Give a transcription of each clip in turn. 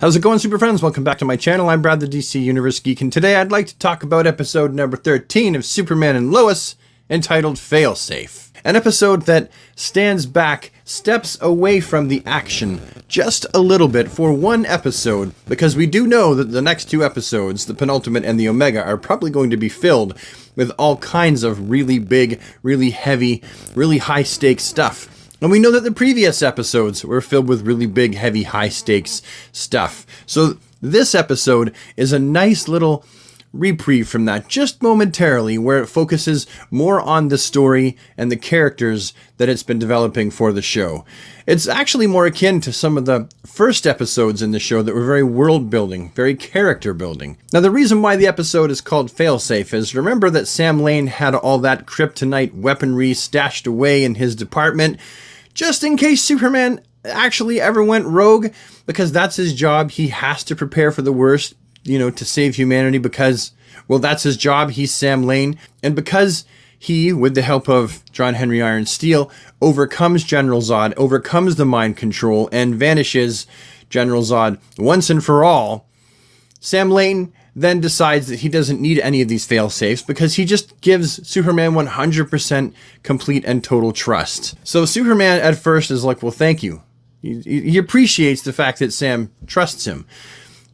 How's it going, super friends? Welcome back to my channel. I'm Brad, the DC Universe Geek, and today I'd like to talk about episode number 13 of Superman and Lois, entitled Failsafe. An episode that stands back, steps away from the action just a little bit for one episode, because we do know that the next two episodes, the penultimate and the Omega, are probably going to be filled with all kinds of really big, really heavy, really high-stakes stuff. And we know that the previous episodes were filled with really big, heavy, high-stakes stuff. So this episode is a nice little reprieve from that, just momentarily, where it focuses more on the story and the characters that it's been developing for the show. It's actually more akin to some of the first episodes in the show that were very world-building, very character-building. Now, the reason why the episode is called Failsafe is, remember that Sam Lane had all that kryptonite weaponry stashed away in his department, just in case Superman actually ever went rogue, because that's his job. He has to prepare for the worst, to save humanity, because, well, that's his job. He's Sam Lane. And because he, with the help of John Henry Iron Steel, overcomes General Zod, overcomes the mind control, and vanishes General Zod once and for all, Sam Lane then decides that he doesn't need any of these fail-safes because he just gives Superman 100% complete and total trust. So Superman at first is like, well, thank you. He appreciates the fact that Sam trusts him.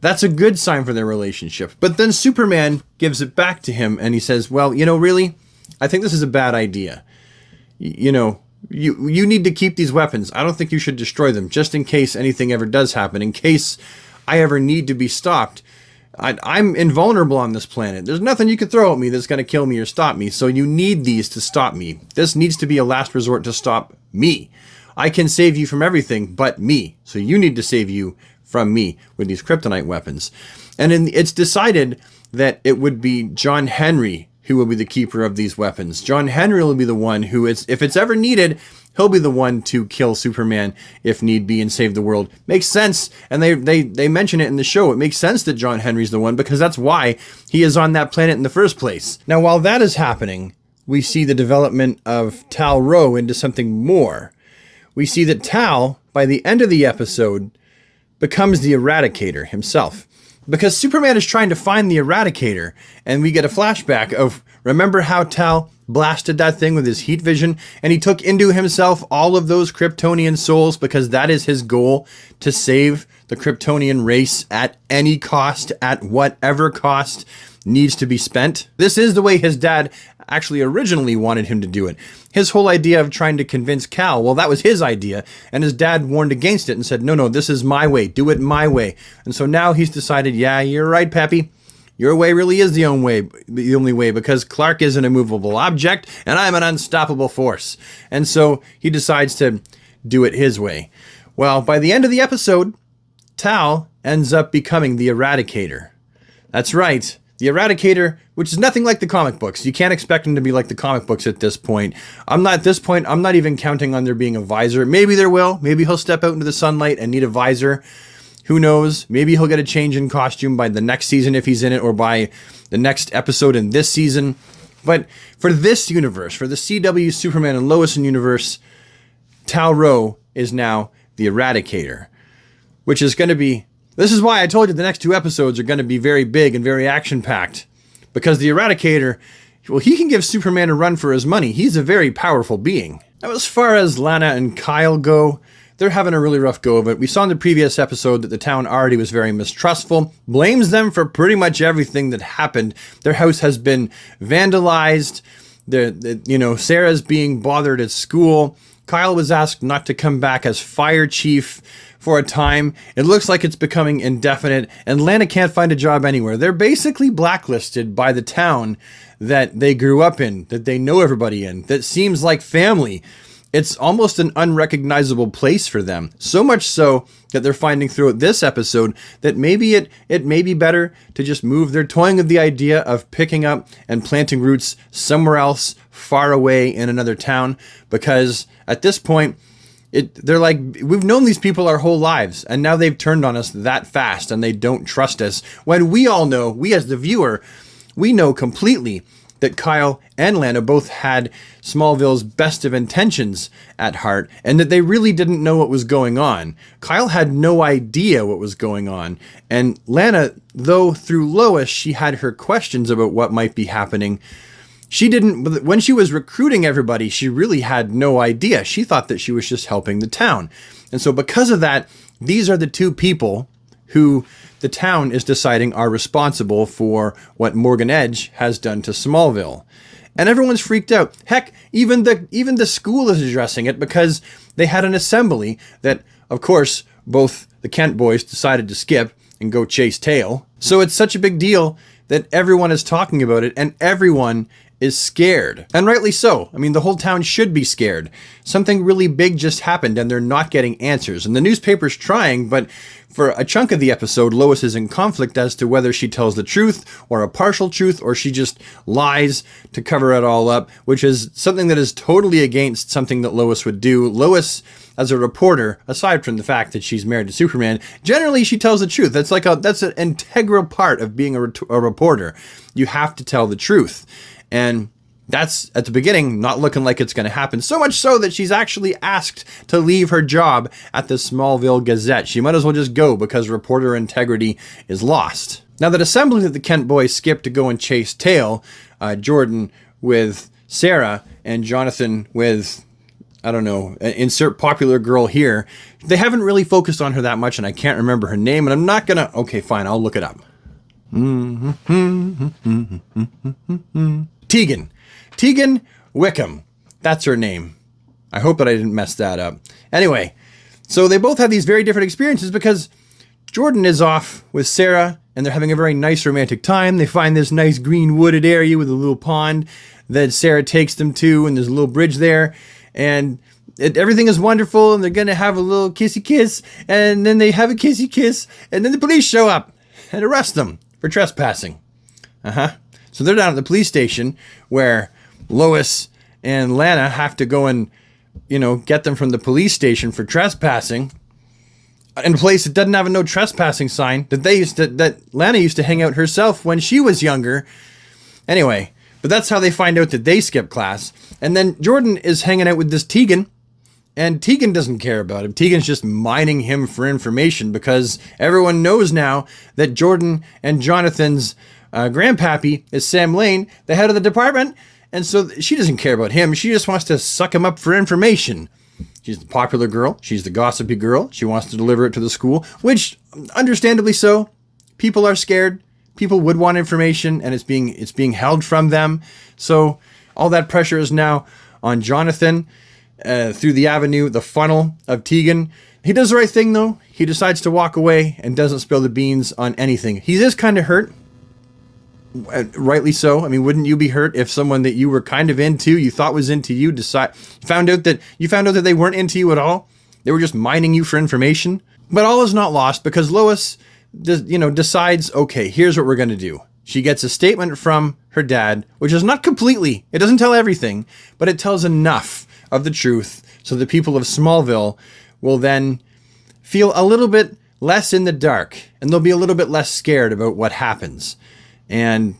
That's a good sign for their relationship. But then Superman gives it back to him and he says, well, really, I think this is a bad idea. You need to keep these weapons. I don't think you should destroy them, just in case anything ever does happen, in case I ever need to be stopped. I'm invulnerable on this planet. There's nothing you can throw at me that's going to kill me or stop me, so you need these to stop me. This needs to be a last resort to stop me. I can save you from everything but me, so you need to save you from me with these kryptonite weapons. And it's decided that it would be John Henry who will be the keeper of these weapons. John Henry will be the one who, if it's ever needed, he'll be the one to kill Superman if need be and save the world. Makes sense, and they mention it in the show. It makes sense that John Henry's the one, because that's why he is on that planet in the first place. Now, while that is happening, we see the development of tal-rho into something more. We see that Tal, by the end of the episode, becomes the Eradicator himself. Because Superman is trying to find the Eradicator, and we get a flashback of, remember how Tal blasted that thing with his heat vision, and he took into himself all of those Kryptonian souls because that is his goal, to save the Kryptonian race at any cost, at whatever cost needs to be spent. This is the way his dad actually originally wanted him to do it. His whole idea of trying to convince Kal, well, that was his idea, and his dad warned against it and said, no, this is my way, do it my way. And so now he's decided, yeah, you're right, Pappy. Your way really is the only way, because Clark is an immovable object, and I'm an unstoppable force. And so he decides to do it his way. Well, by the end of the episode, Tal ends up becoming the Eradicator. That's right. The Eradicator, which is nothing like the comic books. You can't expect him to be like the comic books at this point. I'm not even counting on there being a visor. Maybe there will. Maybe he'll step out into the sunlight and need a visor. Who knows? Maybe he'll get a change in costume by the next season if he's in it, or by the next episode in this season. But for this universe, for the CW Superman and Lois universe, tal-rho is now the Eradicator, which is going to be... This is why I told you the next two episodes are going to be very big and very action-packed. Because the Eradicator, well, he can give Superman a run for his money. He's a very powerful being. Now, as far as Lana and Kyle go, they're having a really rough go of it. We saw in the previous episode that the town already was very mistrustful, blames them for pretty much everything that happened. Their house has been vandalized. Sarah's being bothered at school. Kyle was asked not to come back as fire chief for a time. It looks like it's becoming indefinite, and Lana can't find a job anywhere. They're basically blacklisted by the town that they grew up in, that they know everybody in, that seems like family. It's almost an unrecognizable place for them. So much so that they're finding throughout this episode that maybe it may be better to just move. They're toying with the idea of picking up and planting roots somewhere else, far away in another town, because at this point, they're like, we've known these people our whole lives, and now they've turned on us that fast, and they don't trust us. When we all know, we as the viewer, we know completely that Kyle and Lana both had Smallville's best of intentions at heart, and that they really didn't know what was going on. Kyle had no idea what was going on, and Lana, though through Lois she had her questions about what might be happening, she didn't, when she was recruiting everybody, she really had no idea. She thought that she was just helping the town. And so because of that, these are the two people who the town is deciding are responsible for what Morgan Edge has done to Smallville. And everyone's freaked out. Heck, even the school is addressing it, because they had an assembly that, of course, both the Kent boys decided to skip and go chase tail. So it's such a big deal that everyone is talking about it, and everyone is scared. And rightly so. I mean, the whole town should be scared. Something really big just happened and they're not getting answers. And the newspaper's trying, but for a chunk of the episode, Lois is in conflict as to whether she tells the truth or a partial truth, or she just lies to cover it all up, which is something that is totally against something that Lois would do. Lois, as a reporter, aside from the fact that she's married to Superman, generally she tells the truth. That's an integral part of being a reporter. You have to tell the truth. And that's, at the beginning, not looking like it's going to happen. So much so that she's actually asked to leave her job at the Smallville Gazette. She might as well just go because reporter integrity is lost. Now, that assembly that the Kent boys skipped to go and chase tail, Jordan with Sarah and Jonathan with, I don't know, insert popular girl here, they haven't really focused on her that much, and I can't remember her name, and I'm not going to... Okay, fine, I'll look it up. Tegan Wickham. That's her name. I hope that I didn't mess that up. Anyway, so they both have these very different experiences, because Jordan is off with Sarah and they're having a very nice romantic time. They find this nice green wooded area with a little pond that Sarah takes them to, and there's a little bridge there, and everything is wonderful, and they're going to have a little kissy kiss, and then they have a kissy kiss, and then the police show up and arrest them for trespassing. So they're down at the police station where Lois and Lana have to go and, get them from the police station for trespassing in a place that doesn't have a no trespassing sign that Lana used to hang out herself when she was younger. Anyway, but that's how they find out that they skipped class. And then Jordan is hanging out with this Tegan, and Tegan doesn't care about him. Tegan's just mining him for information, because everyone knows now that Jordan and Jonathan's grandpappy is Sam Lane, the head of the department, and so she doesn't care about him. She just wants to suck him up for information. She's the popular girl. She's the gossipy girl. She wants to deliver it to the school, which, understandably so. People are scared. People would want information, and it's being held from them. So all that pressure is now on Jonathan through the avenue, the funnel of Tegan. He does the right thing, though. He decides to walk away and doesn't spill the beans on anything. He is kind of hurt. Rightly so. I mean, wouldn't you be hurt if someone that you were kind of into, you thought was into you, found out that they weren't into you at all? They were just mining you for information. But all is not lost, because Lois, decides, okay, here's what we're going to do. She gets a statement from her dad, which is not completely, it doesn't tell everything, but it tells enough of the truth so the people of Smallville will then feel a little bit less in the dark, and they'll be a little bit less scared about what happens. And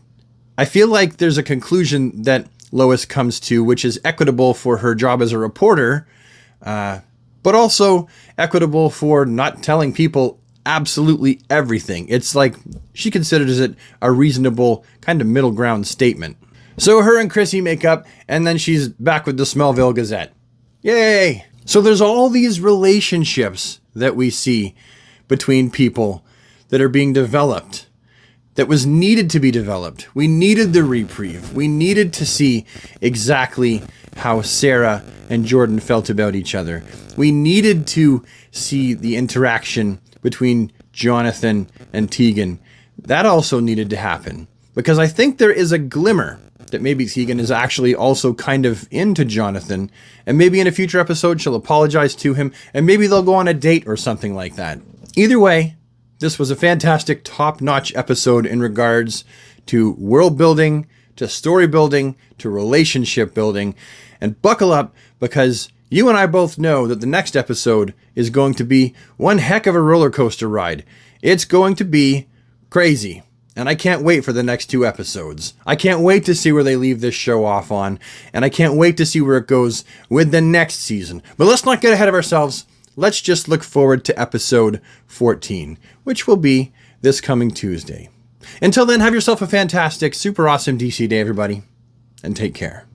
I feel like there's a conclusion that Lois comes to, which is equitable for her job as a reporter, but also equitable for not telling people absolutely everything. It's like she considers it a reasonable kind of middle ground statement. So her and Chrissy make up, and then she's back with the Smallville Gazette. Yay! So there's all these relationships that we see between people that are being developed, that was needed to be developed. We needed the reprieve. We needed to see exactly how Sarah and Jordan felt about each other. We needed to see the interaction between Jonathan and Tegan. That also needed to happen, because I think there is a glimmer that maybe Tegan is actually also kind of into Jonathan, and maybe in a future episode she'll apologize to him, and maybe they'll go on a date or something like that. Either way, this was a fantastic, top-notch episode in regards to world building, to story building, to relationship building. And buckle up, because you and I both know that the next episode is going to be one heck of a roller coaster ride. It's going to be crazy. And I can't wait for the next 2 episodes. I can't wait to see where they leave this show off on. And I can't wait to see where it goes with the next season. But let's not get ahead of ourselves. Let's just look forward to episode 14, which will be this coming Tuesday. Until then, have yourself a fantastic, super awesome DC day, everybody. And take care.